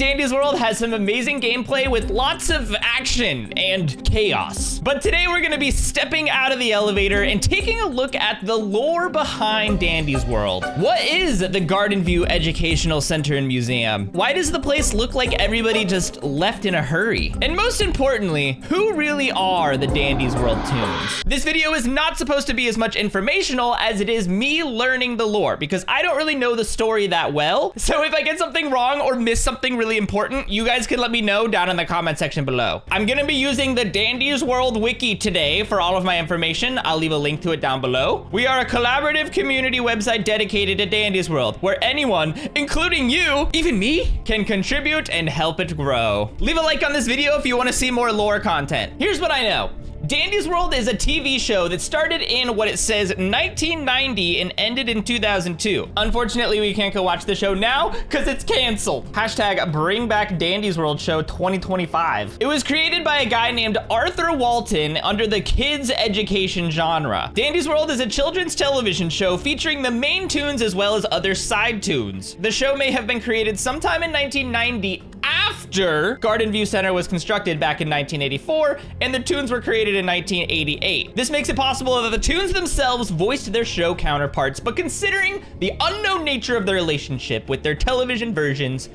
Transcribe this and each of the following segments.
Dandy's World has some amazing gameplay with lots of action and chaos. But today we're gonna be stepping out of the elevator and taking a look at the lore behind Dandy's World. What is the Gardenview Educational Center and Museum? Why does the place look like everybody just left in a hurry? And most importantly, who really are the Dandy's World tunes? This video is not supposed to be as much informational as it is me learning the lore, because I don't really know the story that well. So if I get something wrong or miss something really important, you guys can let me know down in the comment section below. I'm gonna be using the Dandy's World wiki today for all of my information. I'll leave a link to it down below. We are a collaborative community website dedicated to Dandy's World, where anyone, including you, even me, can contribute and help it grow. Leave a like on this video if you want to see more lore content. Here's what I know. Dandy's World is a TV show that started in what it says 1990 and ended in 2002. Unfortunately, we can't go watch the show now because it's canceled. Hashtag bring back Dandy's World show 2025. It was created by a guy named Arthur Walton under the kids education genre. Dandy's World is a children's television show featuring the main tunes as well as other side tunes. The show may have been created sometime in 1990 after Gardenview Center was constructed back in 1984, and the tunes were created in 1988. This makes it possible that the tunes themselves voiced their show counterparts, but considering the unknown nature of the relationship with their television versions,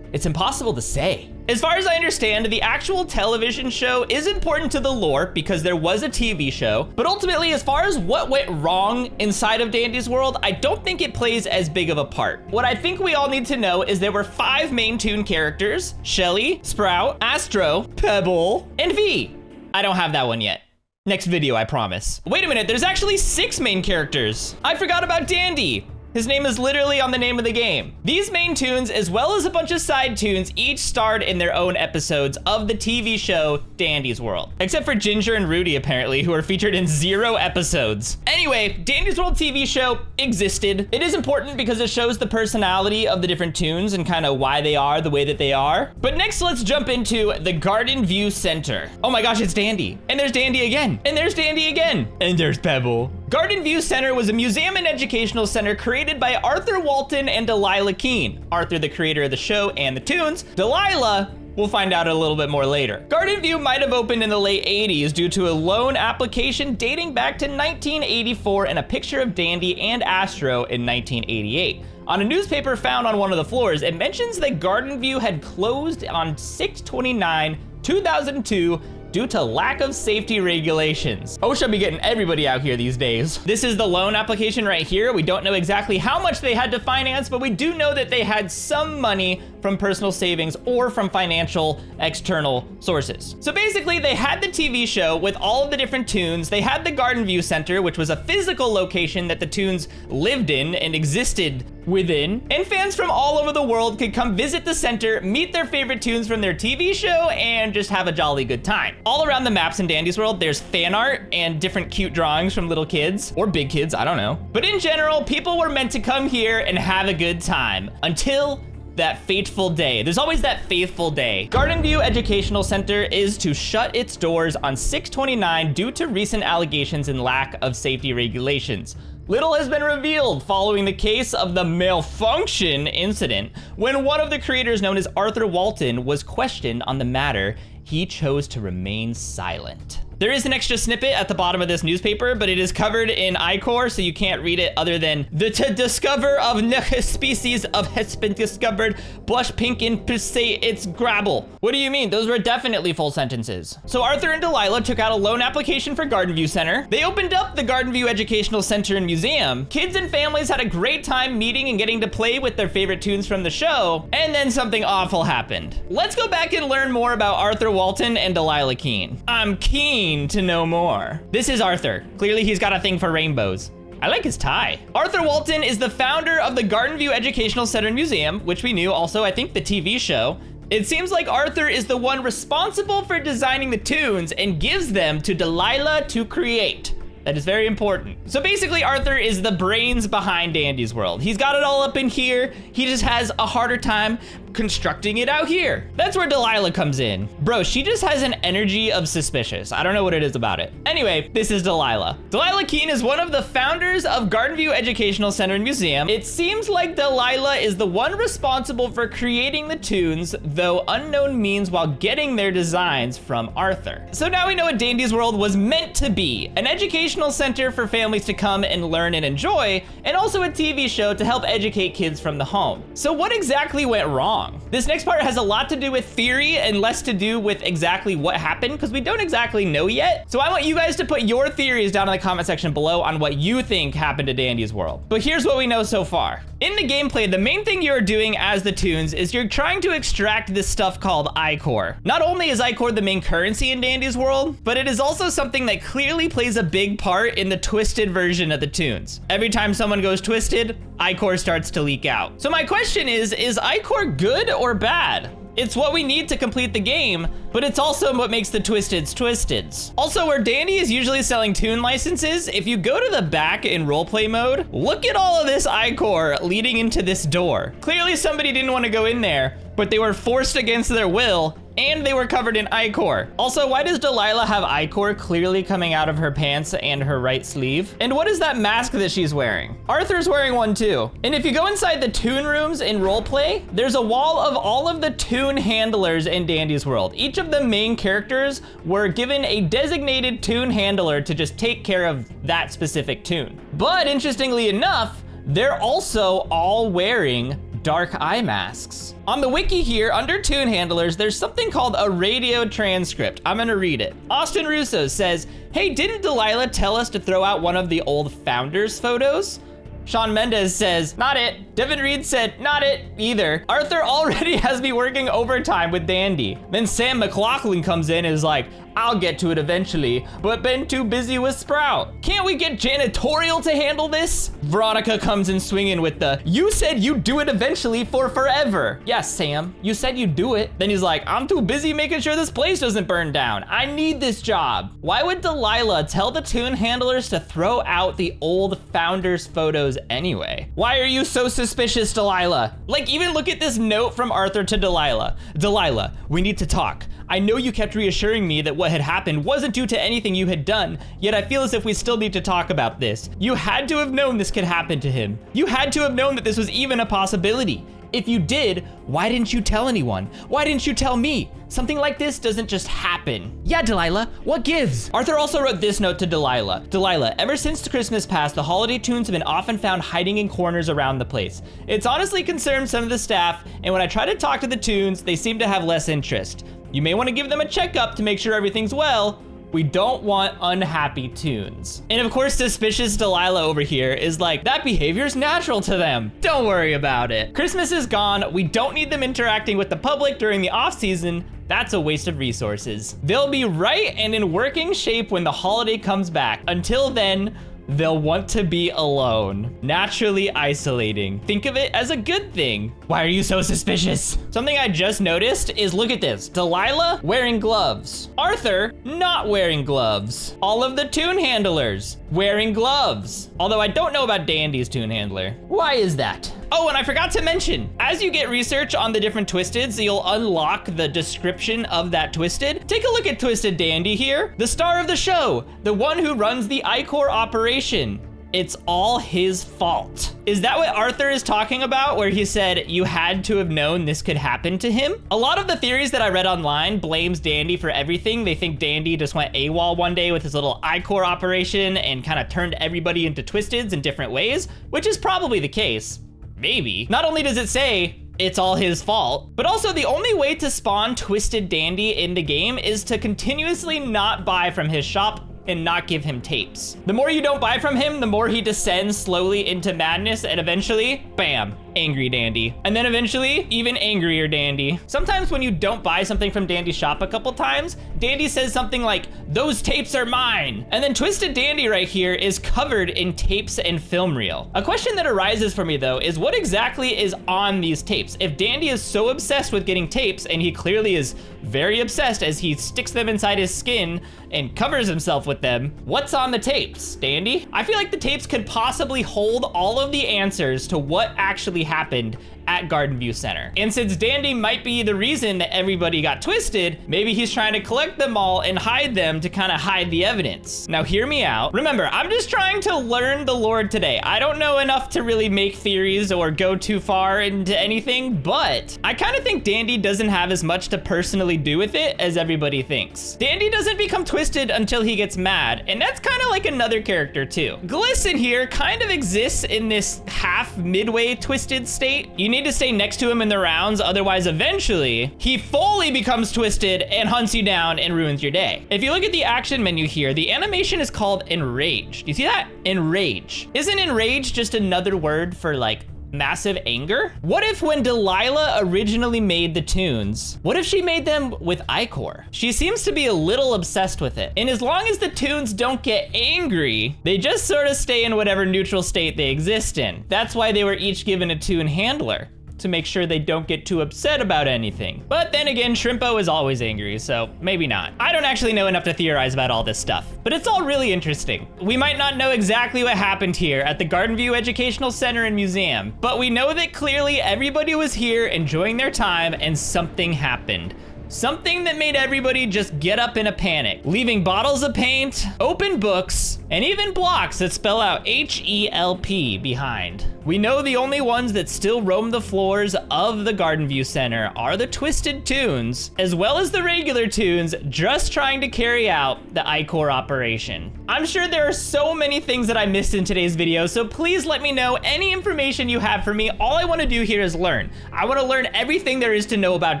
it's impossible to say. As far as I understand, the actual television show is important to the lore because there was a TV show, but ultimately, as far as what went wrong inside of Dandy's World, I don't think it plays as big of a part. What I think we all need to know is there were 5 main tune characters: Shelly, Sprout, Astro, Pebble, and V. I don't have that one yet. Next video, I promise. Wait a minute, there's actually 6 main characters. I forgot about Dandy. His name is literally on the name of the game. These main tunes, as well as a bunch of side tunes, each starred in their own episodes of the TV show Dandy's World. Except for Ginger and Rudy, apparently, who are featured in 0 episodes. Anyway, Dandy's World TV show existed. It is important because it shows the personality of the different tunes and kind of why they are the way that they are. But next, let's jump into the Gardenview Center. Oh my gosh, it's Dandy. And there's Dandy again. And there's Dandy again. And there's Pebble. Gardenview Center was a museum and educational center created by Arthur Walton and Delilah Keene. Arthur, the creator of the show and the tunes. Delilah, we'll find out a little bit more later. Gardenview might have opened in the late 80s due to a loan application dating back to 1984 and a picture of Dandy and Astro in 1988. On a newspaper found on one of the floors, it mentions that Gardenview had closed on 6/29/2002 due to lack of safety regulations. OSHA be getting everybody out here these days. This is the loan application right here. We don't know exactly how much they had to finance, but we do know that they had some money from personal savings or from financial external sources. So basically, they had the TV show with all of the different tunes. They had the Gardenview Center, which was a physical location that the tunes lived in and existed within, and fans from all over the world could come visit the center, meet their favorite tunes from their TV show, and just have a jolly good time. All around the maps in Dandy's World, there's fan art and different cute drawings from little kids, or big kids, I don't know. But in general, people were meant to come here and have a good time, until that fateful day. There's always that faithful day. Gardenview Educational Center is to shut its doors on 6/29 due to recent allegations and lack of safety regulations. Little has been revealed following the case of the malfunction incident. When one of the creators, known as Arthur Walton, was questioned on the matter, he chose to remain silent. There is an extra snippet at the bottom of this newspaper, but it is covered in ichor, so you can't read it other than the discover of next species of has been discovered, blush pink in per se its grabble. What do you mean? Those were definitely full sentences. So Arthur and Delilah took out a loan application for Gardenview Center. They opened up the Gardenview Educational Center and Museum. Kids and families had a great time meeting and getting to play with their favorite tunes from the show, and then something awful happened. Let's go back and learn more about Arthur Walton and Delilah Keene. I'm keen to know more. This is Arthur. Clearly he's got a thing for rainbows. I like his tie. Arthur Walton is the founder of the Gardenview Educational Center and Museum, which we knew, also I think the TV show. It seems like Arthur is the one responsible for designing the tunes and gives them to Delilah to create. That is very important. So basically, Arthur is the brains behind Dandy's World. He's got it all up in here. He just has a harder time constructing it out here. That's where Delilah comes in. Bro, she just has an energy of suspicious. I don't know what it is about it. Anyway, this is Delilah. Delilah Keene is one of the founders of Gardenview Educational Center and Museum. It seems like Delilah is the one responsible for creating the tunes, though unknown means, while getting their designs from Arthur. So now we know what Dandy's World was meant to be, an educational center for families to come and learn and enjoy, and also a TV show to help educate kids from the home. So what exactly went wrong? This next part has a lot to do with theory and less to do with exactly what happened, because we don't exactly know yet. So I want you guys to put your theories down in the comment section below on what you think happened to Dandy's World. But here's what we know so far. In the gameplay, the main thing you're doing as the tunes is you're trying to extract this stuff called ichor. Not only is ichor the main currency in Dandy's World, but it is also something that clearly plays a big part in the twisted version of the tunes. Every time someone goes twisted, ichor starts to leak out. So my question is ichor good or bad? It's what we need to complete the game, but it's also what makes the twisteds twisteds. Also, where Dandy is usually selling tune licenses, if you go to the back in roleplay mode, look at all of this ichor leading into this door. Clearly somebody didn't want to go in there, but they were forced against their will, and they were covered in ichor. Also, why does Delilah have ichor clearly coming out of her pants and her right sleeve? And what is that mask that she's wearing? Arthur's wearing one too. And if you go inside the tune rooms in roleplay, there's a wall of all of the tune handlers in Dandy's World. Each of the main characters were given a designated tune handler to just take care of that specific tune. But interestingly enough, they're also all wearing dark eye masks. On the wiki here, under tune handlers, there's something called a radio transcript. I'm gonna read it. Austin Russo says, hey, didn't Delilah tell us to throw out one of the old founders photos? Sean Mendez says, not it. Devin Reed said, not it either. Arthur already has me working overtime with Dandy. Then Sam McLaughlin comes in and is like, I'll get to it eventually, but been too busy with Sprout. Can't we get janitorial to handle this? Veronica comes in swinging with the, you said you'd do it eventually for forever. Yes, Sam, you said you'd do it. Then he's like, I'm too busy making sure this place doesn't burn down. I need this job. Why would Delilah tell the tune handlers to throw out the old founders photos anyway? Why are you so suspicious, Delilah? Like, even look at this note from Arthur to Delilah. Delilah, we need to talk. I know you kept reassuring me that what had happened wasn't due to anything you had done, yet I feel as if we still need to talk about this. You had to have known this could happen to him. You had to have known that this was even a possibility. If you did, why didn't you tell anyone? Why didn't you tell me? Something like this doesn't just happen. Yeah, Delilah, what gives? Arthur also wrote this note to Delilah. Delilah, ever since the Christmas past, the holiday tunes have been often found hiding in corners around the place. It's honestly concerned some of the staff, and when I try to talk to the tunes, they seem to have less interest. You may want to give them a checkup to make sure everything's well. We don't want unhappy tunes. And of course, suspicious Delilah over here is like, that behavior's natural to them. Don't worry about it. Christmas is gone. We don't need them interacting with the public during the off season. That's a waste of resources. They'll be right and in working shape when the holiday comes back. Until then, they'll want to be alone, naturally isolating. Think of it as a good thing. Why are you so suspicious? Something I just noticed is, look at this. Delilah wearing gloves. Arthur not wearing gloves. All of the tune handlers wearing gloves. Although I don't know about Dandy's tune handler. Why is that? Oh, and I forgot to mention, as you get research on the different twisteds, you'll unlock the description of that twisted. Take a look at Twisted Dandy here, the star of the show, the one who runs the ichor operation. It's all his fault. Is that what Arthur is talking about, where he said you had to have known this could happen to him? A lot of the theories that I read online blames Dandy for everything. They think Dandy just went AWOL one day with his little ichor operation and kind of turned everybody into twisteds in different ways, which is probably the case. Maybe. Not only does it say it's all his fault, but also the only way to spawn Twisted Dandy in the game is to continuously not buy from his shop and not give him tapes. The more you don't buy from him, the more he descends slowly into madness, and eventually, bam, angry Dandy. And then eventually, even angrier Dandy. Sometimes when you don't buy something from Dandy's shop a couple times, Dandy says something like, those tapes are mine. And then Twisted Dandy right here is covered in tapes and film reel. A question that arises for me though is, what exactly is on these tapes? If Dandy is so obsessed with getting tapes, and he clearly is very obsessed as he sticks them inside his skin and covers himself with them, what's on the tapes, Dandy? I feel like the tapes could possibly hold all of the answers to what actually happened at Gardenview Center. And since Dandy might be the reason that everybody got twisted, maybe he's trying to collect them all and hide them to kind of hide the evidence. Now hear me out. Remember, I'm just trying to learn the lore today. I don't know enough to really make theories or go too far into anything, but I kind of think Dandy doesn't have as much to personally do with it as everybody thinks. Dandy doesn't become twisted until he gets mad, and that's kind of like another character too. Glisten here kind of exists in this half midway twisted state. You need to stay next to him in the rounds, otherwise eventually he fully becomes twisted and hunts you down and ruins your day. If you look at the action menu here, the animation is called Enrage. Do you see that? Enrage. Isn't enrage just another word for like massive anger? What if when Delilah originally made the tunes, what if she made them with ichor? She seems to be a little obsessed with it. And as long as the tunes don't get angry, they just sort of stay in whatever neutral state they exist in. That's why they were each given a tune handler, to make sure they don't get too upset about anything. But then again, Shrimpo is always angry, so maybe not. I don't actually know enough to theorize about all this stuff, but it's all really interesting. We might not know exactly what happened here at the Gardenview Educational Center and Museum, but we know that clearly everybody was here enjoying their time and something happened. Something that made everybody just get up in a panic, leaving bottles of paint, open books, and even blocks that spell out H-E-L-P behind. We know the only ones that still roam the floors of the Gardenview Center are the Twisted Tunes, as well as the regular tunes just trying to carry out the ichor operation. I'm sure there are so many things that I missed in today's video, so please let me know any information you have for me. All I want to do here is learn. I want to learn everything there is to know about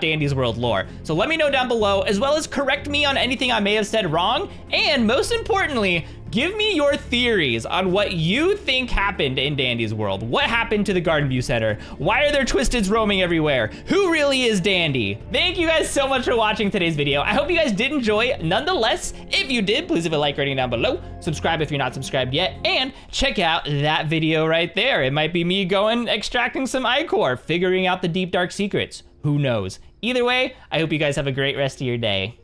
Dandy's World lore. So let me know down below, as well as correct me on anything I may have said wrong, and most importantly, give me your theories on what you think happened in Dandy's World. What happened to the Gardenview Center? Why are there Twisteds roaming everywhere? Who really is Dandy? Thank you guys so much for watching today's video. I hope you guys did enjoy. Nonetheless, if you did, please leave a like rating down below. Subscribe if you're not subscribed yet, and check out that video right there. It might be me going extracting some ichor, figuring out the deep dark secrets. Who knows? Either way, I hope you guys have a great rest of your day.